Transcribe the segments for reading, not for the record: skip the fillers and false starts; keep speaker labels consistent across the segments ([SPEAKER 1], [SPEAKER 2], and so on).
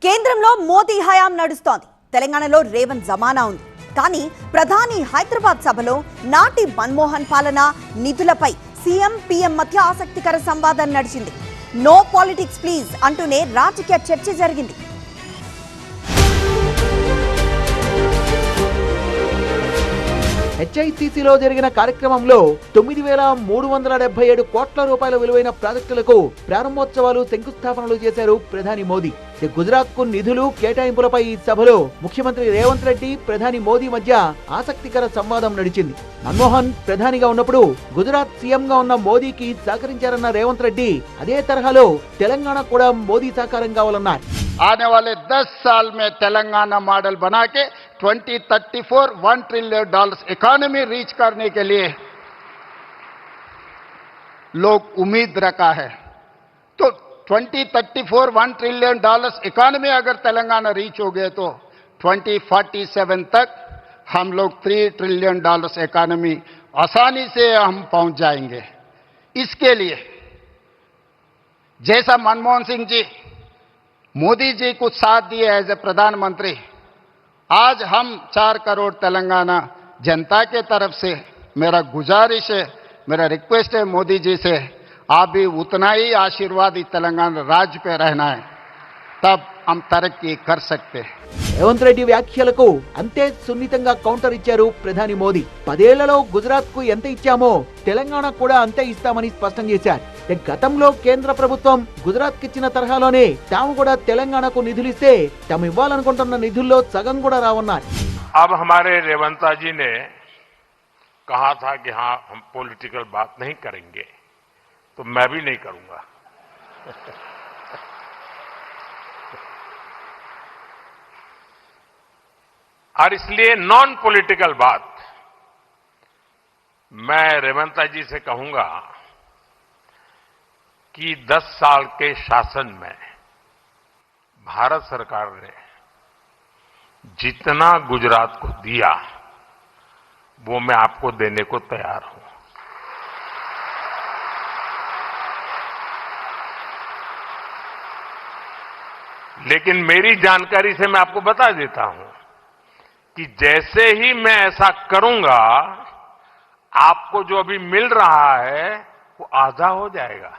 [SPEAKER 1] కేంద్రంలో మోదీ హయాం నడుస్తోంది. తెలంగాణలో రేవంత్ జమానా ఉంది. కానీ ప్రధాని హైదరాబాద్ సభలో నాటి మన్మోహన్ పాలన నిధులపై సీఎం పీఎం మధ్య ఆసక్తికర సంవాదం నడిచింది. నో పాలిటిక్స్ ప్లీజ్ అంటూనే రాజకీయ చర్చ జరిగింది.
[SPEAKER 2] హెచ్ఐసిసిలో జరిగిన కార్యక్రమంలో 9,377 కోట్ల రూపాయల విలువైన ప్రాజెక్టులకు ప్రారంభోత్సవాలు శంకుస్థాపనలు చేశారు ప్రధాని మోదీ. గుజరాత్ కు నిధులు కేటాయింపులపై ఈ సభలో ముఖ్యమంత్రి రేవంత్ రెడ్డి ప్రధాని మోదీ మధ్య ఆసక్తికర సంవాదం నడిచింది. మన్మోహన్ ప్రధానిగా ఉన్నప్పుడు గుజరాత్ సీఎం గా ఉన్న మోదీకి సహకరించారన్న రేవంత్ రెడ్డి అదే తరహాలో తెలంగాణ కూడా మోదీ సహకారం కావాలన్నారు.
[SPEAKER 3] आने वाले 10 साल में तेलंगाना मॉडल बना के 2034 $1 ट्रिलियन इकोनॉमी रीच करने के लिए लोग उम्मीद रखा है. तो 2034 $1 ट्रिलियन इकोनॉमी अगर तेलंगाना रीच हो गए तो 2047 तक हम लोग $3 ट्रिलियन इकोनॉमी आसानी से हम पहुंच जाएंगे. इसके लिए जैसा मनमोहन सिंह जी मोदी जी को साथ दिए एज ए प्रधानमंत्री, आज हम 4 करोड़ तेलंगाना जनता के तरफ से मेरा गुजारिश है, मेरा रिक्वेस्ट है मोदी जी से, आप भी उतना ही आशीर्वाद तेलंगाना राज्य पे रहना है, तब हम तरक्की कर सकते हैं.
[SPEAKER 2] రేవంత్ రెడ్డి వ్యాఖ్యలకు అంతే సున్నితంగా కౌంటర్ ఇచ్చారు ప్రధాని మోదీ. 10 ఏళ్లలో గుజరాత్ కు ఎంత ఇచ్చామో తెలంగాణ కూడా అంతే ఇస్తామని స్పష్టం చేశారు. గతంలో కేంద్ర ప్రభుత్వం గుజరాత్ కిచ్చిన తరహాలోనే తాము కూడా తెలంగాణకు నిధులు ఇస్తే తాము ఇవ్వాలనుకుంటున్న నిధుల్లో సగం కూడా రావన్నారు.
[SPEAKER 4] अब हमारे रेवंता जी ने कहा था कि हाँ हम पॉलिटिकल बात नहीं करेंगे, तो मैं भी नहीं करूंगा. और इसलिए नॉन पॉलिटिकल बात मैं रेवंता जी से कहूंगा कि 10 साल के शासन में भारत सरकार ने जितना गुजरात को दिया वो मैं आपको देने को तैयार हूं. लेकिन मेरी जानकारी से मैं आपको बता देता हूं कि जैसे ही मैं ऐसा करूंगा आपको जो अभी मिल रहा है वो आधा हो जाएगा.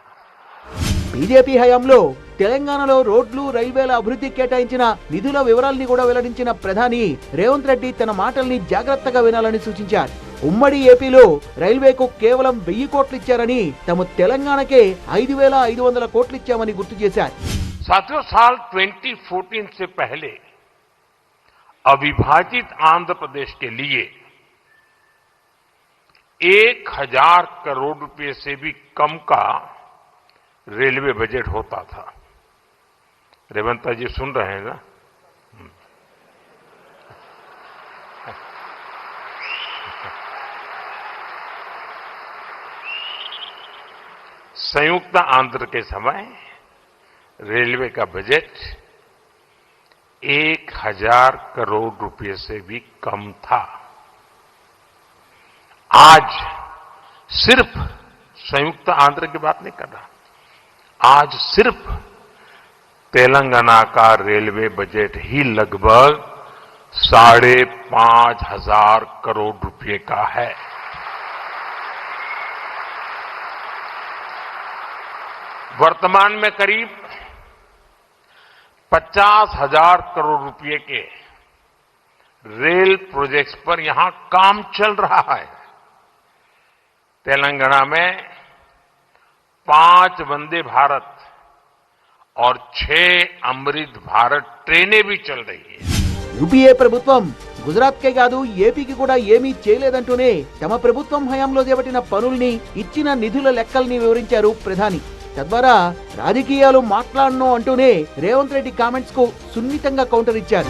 [SPEAKER 2] బీజేపీ హయాంలో తెలంగాణలో రోడ్లు రైల్వేల అభివృద్ధి కేటాయించిన నిధుల వివరాల్ని కూడా వెల్లడించిన ప్రధాని రేవంత్ రెడ్డి తన మాటల్ని జాగ్రత్తగా వినాలని సూచించారు. ఉమ్మడి ఏపీలో రైల్వేకు కేవలం 1000 కోట్లు ఇచ్చారని తాము తెలంగాణకే 5,500 కోట్లు ఇచ్చామని గుర్తు చేశారు.
[SPEAKER 4] साथियों, साल 2014 से पहले अविभाजित आंध्र प्रदेश के लिए 1000 करोड़ रुपए से भी कम का रेलवे बजट होता था. रेवंता जी सुन रहे हैं ना? संयुक्त आंध्र के समय रेलवे का बजट 1000 करोड़ रुपए से भी कम था. आज सिर्फ संयुक्त आंध्र की बात नहीं कर रहा, आज सिर्फ तेलंगाना का रेलवे बजट ही लगभग 5,500 करोड़ रुपए का है. वर्तमान में करीब 50,000 करोड़ रुपए के रेल प्रोजेक्ट्स पर यहां काम चल रहा है. तेलंगाना में 5 वंदे भारत और 6 अमृत भारत ट्रेनें भी चल रही है.
[SPEAKER 2] యూపీఏ ప్రభుత్వం గుజరాత్ కే కాదు ఏపీకి కూడా ఏమీ చేయలేదంటూనే తమ ప్రభుత్వం హయాంలో చేపట్టిన పనుల్ని ఇచ్చిన నిధుల లెక్కల్ని వివరించారు ప్రధాని. తద్వారా రాజకీయాలు మాట్లాడను అంటూనే రేవంత్ రెడ్డి కామెంట్స్ కు సున్నితంగా కౌంటర్ ఇచ్చారు.